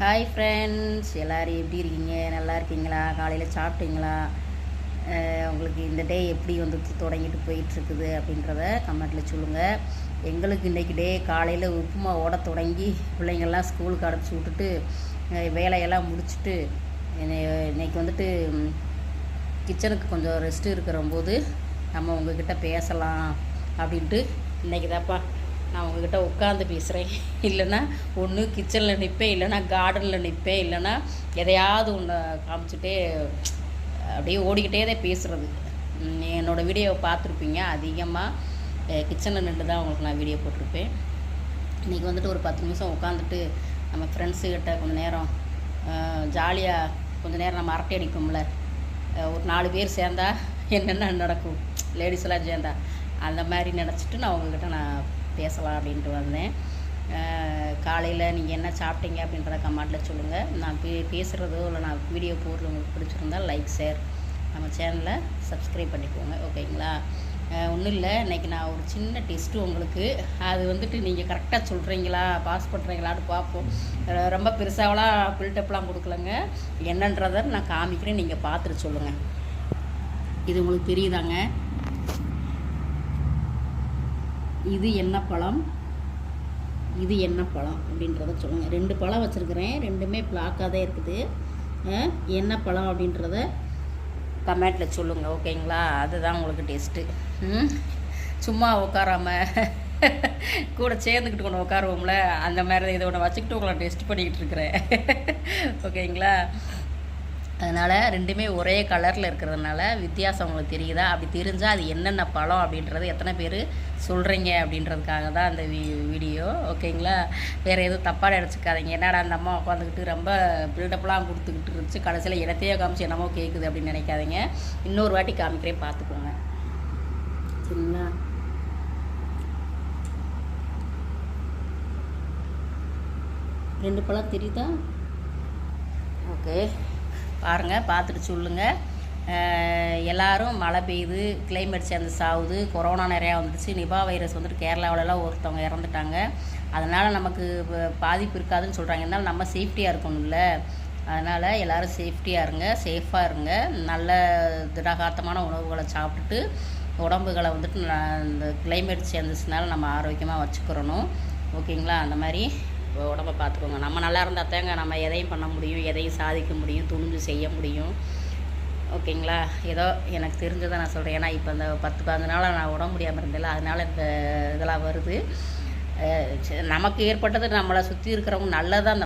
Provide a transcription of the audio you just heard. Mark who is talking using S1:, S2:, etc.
S1: Hi friends, எல்லோரும் எப்படி இருக்கீங்க? நல்லா இருக்கீங்களா? காலையில் சாப்பிட்டீங்களா? உங்களுக்கு இந்த டே எப்படி வந்து தொடங்கிட்டு போயிட்டுருக்குது அப்படின்றத கமெண்ட்டில் சொல்லுங்கள். எங்களுக்கு இன்றைக்கி டே காலையில் உப்புமாவோட தொடங்கி பிள்ளைங்கள்லாம் ஸ்கூலுக்கு அனுப்பிச்சி விட்டுட்டு வேலையெல்லாம் முடிச்சுட்டு இன்றைக்கி வந்துட்டு கிச்சனுக்கு கொஞ்சம் ரெஸ்ட்டு இருக்கிறம்போது நம்ம உங்கள்கிட்ட பேசலாம் அப்படின்ட்டு இன்றைக்கி தான்ப்பா நான் உங்கள்கிட்ட உட்காந்து பேசுகிறேன். இல்லைன்னா ஒன்று கிச்சனில் நிற்பேன், இல்லைன்னா கார்டனில் நிற்பேன், இல்லைன்னா எதையாவது ஒன்று காமிச்சிட்டே அப்படியே ஓடிக்கிட்டே தான் பேசுகிறது. என்னோடய வீடியோவை பார்த்துருப்பீங்க. அதிகமாக கிச்சனில் நின்று தான் உங்களுக்கு நான் வீடியோ போட்டிருப்பேன். இன்றைக்கி வந்துட்டு ஒரு 10 நிமிஷம் உட்காந்துட்டு நம்ம ஃப்ரெண்ட்ஸுக்கிட்ட கொஞ்சம் நேரம் ஜாலியாக கொஞ்சம் நேரம் நம்ம அரட்டை அடிப்போம்ல, ஒரு 4 பேர் சேர்ந்தா என்னென்ன நடக்கும், லேடிஸ் எல்லாம் சேர்ந்தா அந்த மாதிரி நினச்சிட்டு நான் உங்கள்கிட்ட நான் பேசலாம் அப்படின்ட்டு வந்தேன். காலையில் நீங்கள் என்ன சாப்பிட்டீங்க அப்படின்றத கமெண்ட்டில் சொல்லுங்கள். நான் பேசுகிறதோ இல்லை நான் வீடியோ போடுறது உங்களுக்கு பிடிச்சிருந்தால் லைக், ஷேர், நம்ம சேனலை சப்ஸ்கிரைப் பண்ணிக்கோங்க. ஓகேங்களா? ஒன்றும் இல்லை, இன்றைக்கி நான் ஒரு சின்ன டெஸ்ட்டு உங்களுக்கு, அது வந்துட்டு நீங்கள் கரெக்டாக சொல்கிறீங்களா, பாஸ் பண்ணுறீங்களான்னு பார்ப்போம். ரொம்ப பெருசாகலாம் பில்டப்லாம் கொடுக்கலங்க. என்னன்றதை நான் காமிக்கிறேன், நீங்கள் பார்த்துட்டு சொல்லுங்கள். இது உங்களுக்கு தெரியுதாங்க? இது என்ன பழம், இது என்ன பழம் அப்படின்றத சொல்லுங்கள். 2 பழம் வச்சுருக்கிறேன், ரெண்டுமே பிளாக்காக தான் இருக்குது. என்ன பழம் அப்படின்றத கமெண்ட்டில் சொல்லுங்கள். ஓகேங்களா? அதுதான் உங்களுக்கு டெஸ்ட்டு. சும்மா உட்காராம கூட சேர்ந்துக்கிட்டு கொண்டு உட்காருவோம்ல, அந்த மாதிரி இதை ஒன்று வச்சுக்கிட்டு உங்களை டெஸ்ட் பண்ணிக்கிட்டு இருக்கிறேன். ஓகேங்களா? அதனால் ரெண்டுமே ஒரே கலரில் இருக்கிறதுனால வித்தியாசம் உங்களுக்கு தெரியுதா? அப்படி தெரிஞ்சால் அது என்னென்ன பழம் அப்படின்றது எத்தனை பேர் சொல்கிறீங்க அப்படின்றதுக்காக தான் அந்த வீடியோ. ஓகேங்களா? வேறு எதுவும் தப்பாக நினச்சிக்காதீங்க. என்னடா அந்த அம்மா உட்காந்துக்கிட்டு ரொம்ப பில்டப்லாம் கொடுத்துக்கிட்டு இருந்துச்சு, கடைசியில் இடத்தையே காமிச்சு என்னமோ கேட்குது அப்படின்னு நினைக்காதீங்க. இன்னொரு வாட்டி காமிக்கிறேன், பார்த்துக்கோங்க. சரிங்களா? ரெண்டு பழம் தெரியுதா? ஓகே, பாருங்கள், பார்த்துட்டு சொல்லுங்கள். எல்லோரும் மழை பெய்யுது, கிளைமேட் சேர்ந்து சாகுது, கொரோனா நிறையா வந்துடுச்சு, நிபா வைரஸ் வந்துட்டு கேரளாவிலலாம் ஒருத்தவங்க இறந்துட்டாங்க. அதனால் நமக்கு பாதிப்பு இருக்காதுன்னு சொல்கிறாங்க. இருந்தாலும் நம்ம சேஃப்டியாக இருக்கணும்ல, அதனால் எல்லோரும் சேஃப்டியாக இருங்க, சேஃபாக இருங்க. நல்ல திடகாத்தமான உணவுகளை சாப்பிட்டுட்டு உடம்புகளை வந்துட்டு இந்த கிளைமேட் சேர்ந்துச்சுனால நம்ம ஆரோக்கியமாக வச்சுக்கிறணும். ஓகேங்களா? அந்த மாதிரி உடம்பை பார்த்துக்கோங்க. நம்ம நல்லா இருந்தால் தாங்க நம்ம எதையும் பண்ண முடியும், எதையும் சாதிக்க முடியும், துணிஞ்சு செய்ய முடியும். ஓகேங்களா? ஏதோ எனக்கு தெரிஞ்சதை நான் சொல்கிறேன். ஏன்னா இப்போ இந்த 10-15 நாளாக நான் உடம்பு முடியாமல் இருந்தேன்ல, அதனால் இந்த இதெல்லாம் வருது. நமக்கு ஏற்பட்டது நம்மளை சுற்றி இருக்கிறவங்க நல்லதாக